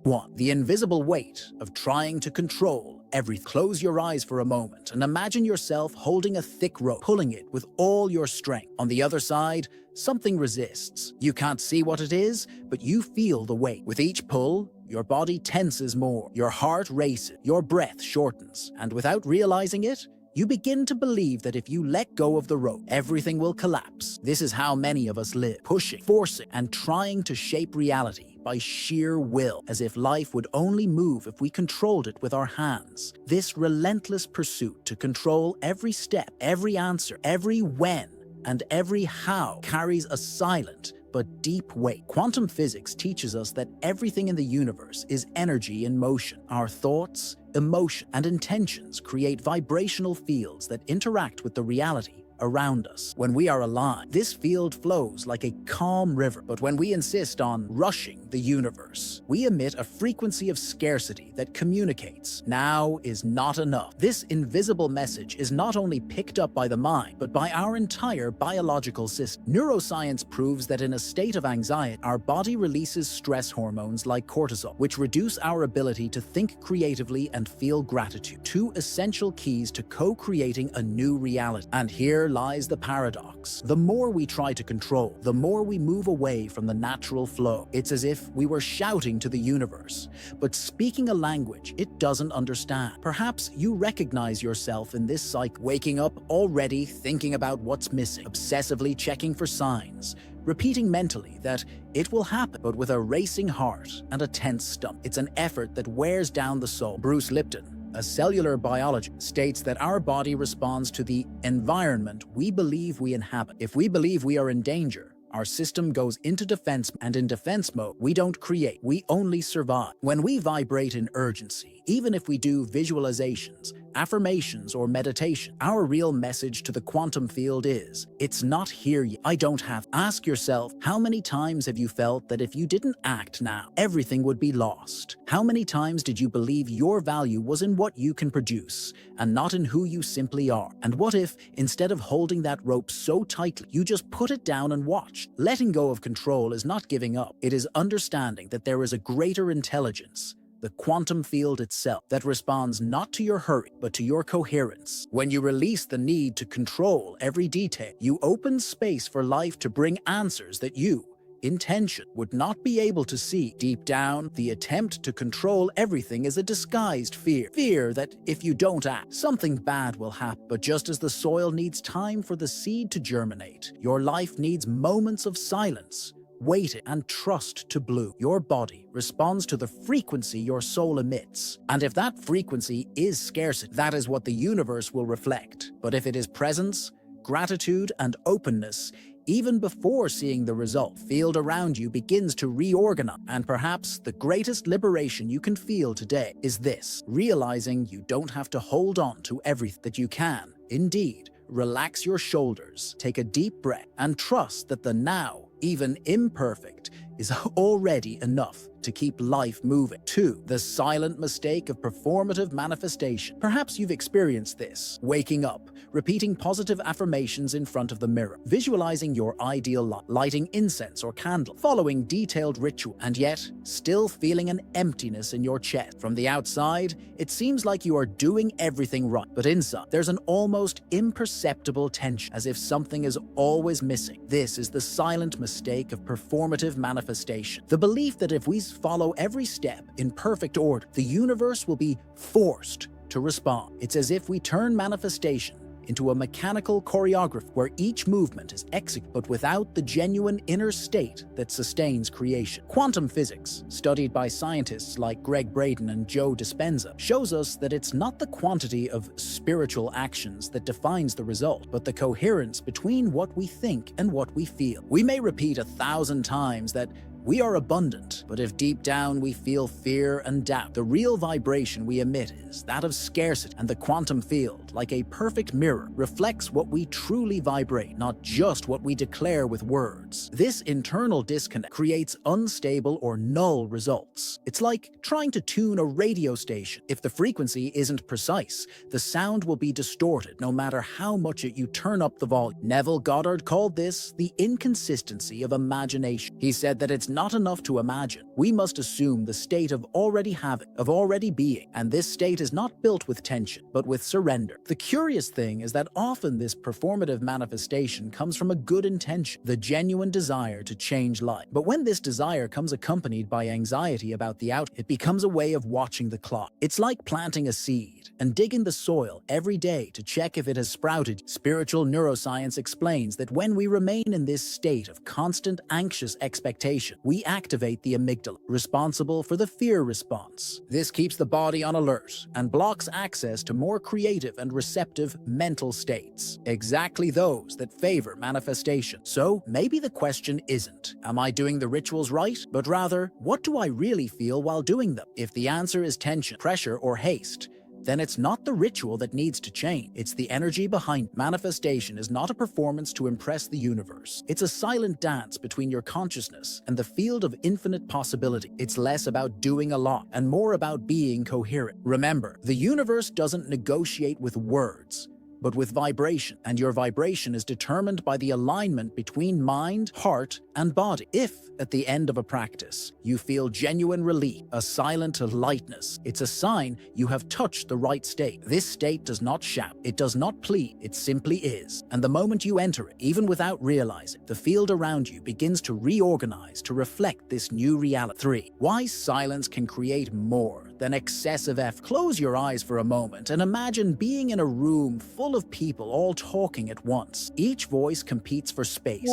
1. The invisible weight of trying to control everything. Close your eyes for a moment and imagine yourself holding a thick rope, pulling it with all your strength. On the other side, something resists. You can't see what it is, but you feel the weight. With each pull, your body tenses more, your heart races, your breath shortens, and without realizing it, you begin to believe that if you let go of the rope, everything will collapse. This is how many of us live, pushing, forcing, and trying to shape reality by sheer will, as if life would only move if we controlled it with our hands. This relentless pursuit to control every step, every answer, every when, and every how carries a silent but deep weight. Quantum physics teaches us that everything in the universe is energy in motion. Our thoughts, emotion, and intentions create vibrational fields that interact with the reality around us. When we are aligned, this field flows like a calm river. But when we insist on rushing the universe, we emit a frequency of scarcity that communicates, now is not enough. This invisible message is not only picked up by the mind, but by our entire biological system. Neuroscience proves that in a state of anxiety, our body releases stress hormones like cortisol, which reduce our ability to think creatively and feel gratitude. Two essential keys to co-creating a new reality. And here lies the paradox. The more we try to control, the more we move away from the natural flow. It's as if we were shouting to the universe, but speaking a language it doesn't understand. Perhaps you recognize yourself in this cycle, waking up already thinking about what's missing, obsessively checking for signs, repeating mentally that it will happen, but with a racing heart and a tense stomach. It's an effort that wears down the soul. Bruce Lipton, a cellular biologist, states that our body responds to the environment we believe we inhabit. If we believe we are in danger, our system goes into defense, and in defense mode, we don't create, we only survive. When we vibrate in urgency, even if we do visualizations, affirmations, or meditation, our real message to the quantum field is, it's not here yet, I don't have. Ask yourself, how many times have you felt that if you didn't act now, everything would be lost? How many times did you believe your value was in what you can produce, and not in who you simply are? And what if, instead of holding that rope so tightly, you just put it down and watch? Letting go of control is not giving up. It is understanding that there is a greater intelligence, the quantum field itself, that responds not to your hurry, but to your coherence. When you release the need to control every detail, you open space for life to bring answers that you, intention, would not be able to see. Deep down, the attempt to control everything is a disguised fear. Fear that if you don't act, something bad will happen. But just as the soil needs time for the seed to germinate, your life needs moments of silence, waiting, and trust to bloom. Your body responds to the frequency your soul emits. And if that frequency is scarcity, that is what the universe will reflect. But if it is presence, gratitude, and openness, even before seeing the result, the field around you begins to reorganize. And perhaps the greatest liberation you can feel today is this: realizing you don't have to hold on to everything, that you can, indeed, relax your shoulders, take a deep breath, and trust that the now, even imperfect, is already enough to keep life moving. 2. The silent mistake of performative manifestation. Perhaps you've experienced this. Waking up, repeating positive affirmations in front of the mirror, visualizing your ideal life, lighting incense or candle, following detailed ritual, and yet still feeling an emptiness in your chest. From the outside, it seems like you are doing everything right, but inside, there's an almost imperceptible tension, as if something is always missing. This is the silent mistake of performative manifestation. The belief that if we follow every step in perfect order, the universe will be forced to respond. It's as if we turn manifestation into a mechanical choreography where each movement is executed, but without the genuine inner state that sustains creation. Quantum physics, studied by scientists like Greg Braden and Joe Dispenza, shows us that it's not the quantity of spiritual actions that defines the result, but the coherence between what we think and what we feel. We may repeat 1,000 times that we are abundant, but if deep down we feel fear and doubt, the real vibration we emit is that of scarcity, and the quantum field, like a perfect mirror, reflects what we truly vibrate, not just what we declare with words. This internal disconnect creates unstable or null results. It's like trying to tune a radio station. If the frequency isn't precise, the sound will be distorted no matter how much you turn up the volume. Neville Goddard called this the inconsistency of imagination. He said that it's not enough to imagine. We must assume the state of already having, of already being, and this state is not built with tension, but with surrender. The curious thing is that often this performative manifestation comes from a good intention, the genuine desire to change life. But when this desire comes accompanied by anxiety about the outcome, it becomes a way of watching the clock. It's like planting a seed and digging the soil every day to check if it has sprouted. Spiritual neuroscience explains that when we remain in this state of constant anxious expectation, we activate the amygdala, responsible for the fear response. This keeps the body on alert and blocks access to more creative and receptive mental states, exactly those that favor manifestation. So maybe the question isn't, am I doing the rituals right? But rather, what do I really feel while doing them? If the answer is tension, pressure, or haste, then it's not the ritual that needs to change. It's the energy behind it. Manifestation is not a performance to impress the universe. It's a silent dance between your consciousness and the field of infinite possibility. It's less about doing a lot and more about being coherent. Remember, the universe doesn't negotiate with words, but with vibration, and your vibration is determined by the alignment between mind, heart, and body. If, at the end of a practice, you feel genuine relief, a silent lightness, it's a sign you have touched the right state. This state does not shout, it does not plead, it simply is. And the moment you enter it, even without realizing, the field around you begins to reorganize to reflect this new reality. 3. Why silence can create more than excessive effort. Close your eyes for a moment and imagine being in a room full of people all talking at once. Each voice competes for space.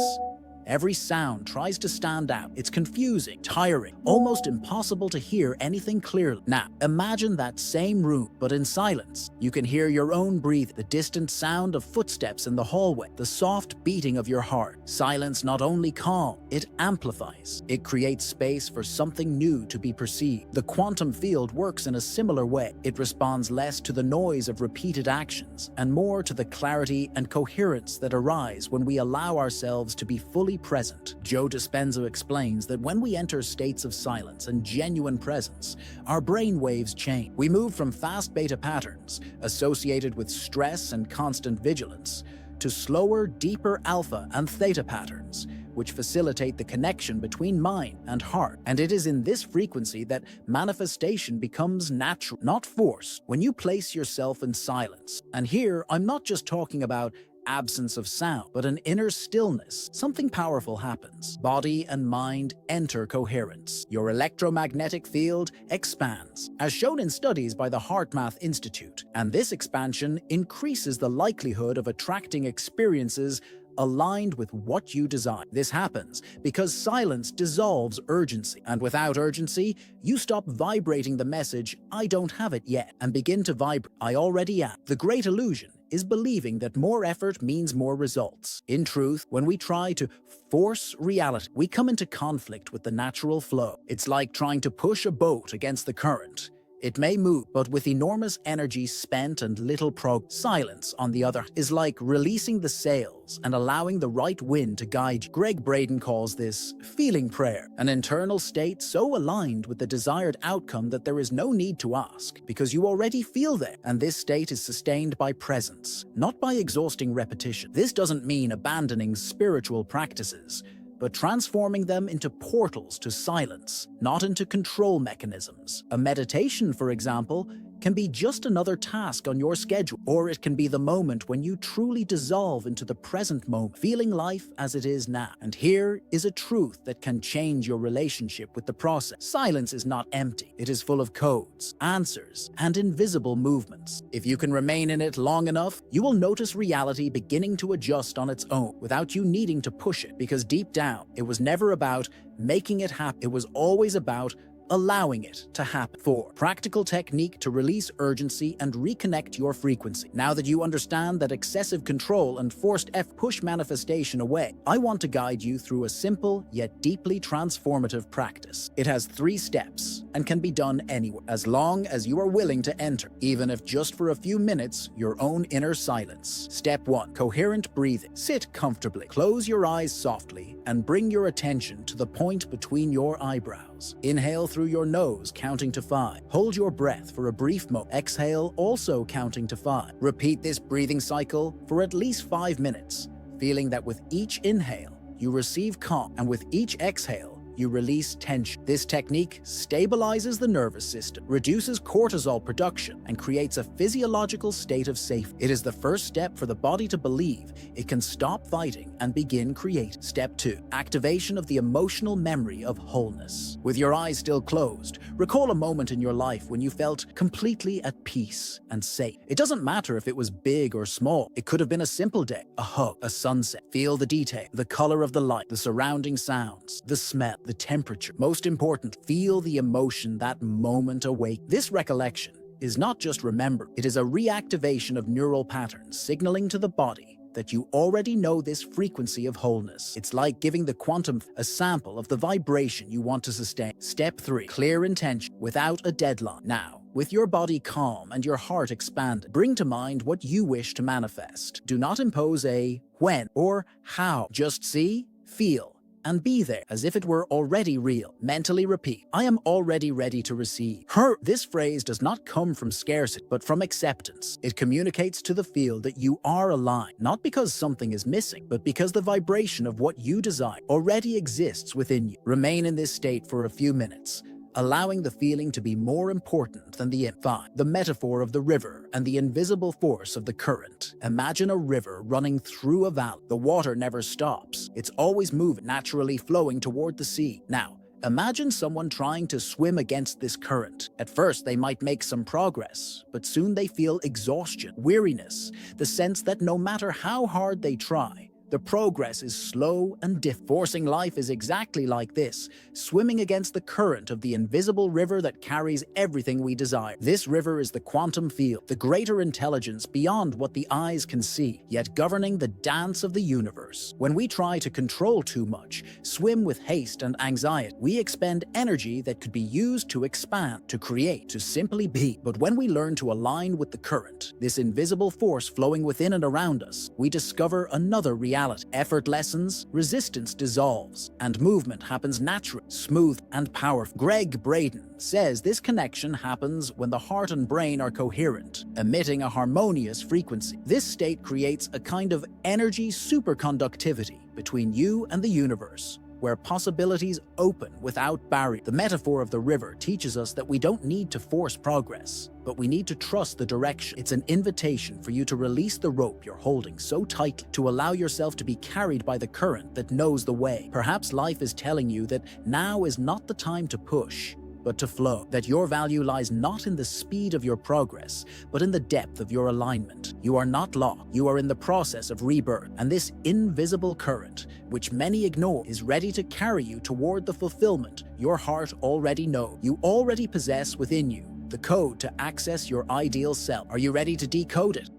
Every sound tries to stand out. It's confusing, tiring, almost impossible to hear anything clearly. Now, imagine that same room, but in silence. You can hear your own breathing, the distant sound of footsteps in the hallway, the soft beating of your heart. Silence not only calms, it amplifies. It creates space for something new to be perceived. The quantum field works in a similar way. It responds less to the noise of repeated actions and more to the clarity and coherence that arise when we allow ourselves to be fully present. Joe Dispenza explains that when we enter states of silence and genuine presence, our brain waves change. We move from fast beta patterns associated with stress and constant vigilance to slower, deeper alpha and theta patterns, which facilitate the connection between mind and heart. And it is in this frequency that manifestation becomes natural, not forced. When you place yourself in silence, and here I'm not just talking about absence of sound, but an inner stillness, something powerful happens. Body and mind enter coherence. Your electromagnetic field expands, as shown in studies by the HeartMath Institute, and this expansion increases the likelihood of attracting experiences aligned with what you desire. This happens because silence dissolves urgency, and without urgency, you stop vibrating the message, "I don't have it yet," and begin to vibrate, "I already am." The great illusion is believing that more effort means more results. In truth, when we try to force reality, we come into conflict with the natural flow. It's like trying to push a boat against the current. It may move, but with enormous energy spent and little progress. Silence, on the other, is like releasing the sails and allowing the right wind to guide you. Greg Braden calls this feeling prayer, an internal state so aligned with the desired outcome that there is no need to ask, because you already feel there. And this state is sustained by presence, not by exhausting repetition. This doesn't mean abandoning spiritual practices, but transforming them into portals to silence, not into control mechanisms. A meditation, for example, can be just another task on your schedule, or it can be the moment when you truly dissolve into the present moment, feeling life as it is now. And here is a truth that can change your relationship with the process. Silence is not empty. It is full of codes, answers, and invisible movements. If you can remain in it long enough, you will notice reality beginning to adjust on its own without you needing to push it, because deep down, it was never about making it happen. It was always about allowing it to happen. 4. Practical technique to release urgency and reconnect your frequency. Now that you understand that excessive control and forced effort push manifestation away, I want to guide you through a simple yet deeply transformative practice. It has 3 steps and can be done anywhere, as long as you are willing to enter, even if just for a few minutes, your own inner silence. Step 1. Coherent breathing. Sit comfortably. Close your eyes softly and bring your attention to the point between your eyebrows. Inhale through your nose, counting to 5. Hold your breath for a brief moment. Exhale, also counting to 5. Repeat this breathing cycle for at least 5 minutes, feeling that with each inhale, you receive calm, and with each exhale, you release tension. This technique stabilizes the nervous system, reduces cortisol production, and creates a physiological state of safety. It is the first step for the body to believe it can stop fighting and begin creating. Step 2. Activation of the emotional memory of wholeness. With your eyes still closed, recall a moment in your life when you felt completely at peace and safe. It doesn't matter if it was big or small. It could have been a simple day, a hug, a sunset. Feel the detail, the color of the light, the surrounding sounds, the smell, the temperature. Most important, feel the emotion that moment awake. This recollection is not just remembered, it is a reactivation of neural patterns signaling to the body that you already know this frequency of wholeness. It's like giving the quantum a sample of the vibration you want to sustain. Step 3. Clear intention without a deadline. Now, with your body calm and your heart expanded, bring to mind what you wish to manifest. Do not impose a when or how. Just see, feel, and be there as if it were already real. Mentally repeat, I am already ready to receive. This phrase does not come from scarcity, but from acceptance. It communicates to the field that you are aligned, not because something is missing, but because the vibration of what you desire already exists within you. Remain in this state for a few minutes, allowing the feeling to be more important than the five. The metaphor of the river and the invisible force of the current. Imagine a river running through a valley. The water never stops. It's always moving, naturally flowing toward the sea. Now, imagine someone trying to swim against this current. At first, they might make some progress, but soon they feel exhaustion, weariness, the sense that no matter how hard they try, the progress is slow and forcing life is exactly like this, swimming against the current of the invisible river that carries everything we desire. This river is the quantum field, the greater intelligence beyond what the eyes can see, yet governing the dance of the universe. When we try to control too much, swim with haste and anxiety, we expend energy that could be used to expand, to create, to simply be. But when we learn to align with the current, this invisible force flowing within and around us, we discover another reality. Effort lessens, resistance dissolves, and movement happens naturally, smooth, and powerful. Greg Braden says this connection happens when the heart and brain are coherent, emitting a harmonious frequency. This state creates a kind of energy superconductivity between you and the universe, where possibilities open without barrier. The metaphor of the river teaches us that we don't need to force progress, but we need to trust the direction. It's an invitation for you to release the rope you're holding so tightly, to allow yourself to be carried by the current that knows the way. Perhaps life is telling you that now is not the time to push, but to flow, that your value lies not in the speed of your progress, but in the depth of your alignment. You are not lost, you are in the process of rebirth, and this invisible current, which many ignore, is ready to carry you toward the fulfillment your heart already knows. You already possess within you the code to access your ideal self. Are you ready to decode it?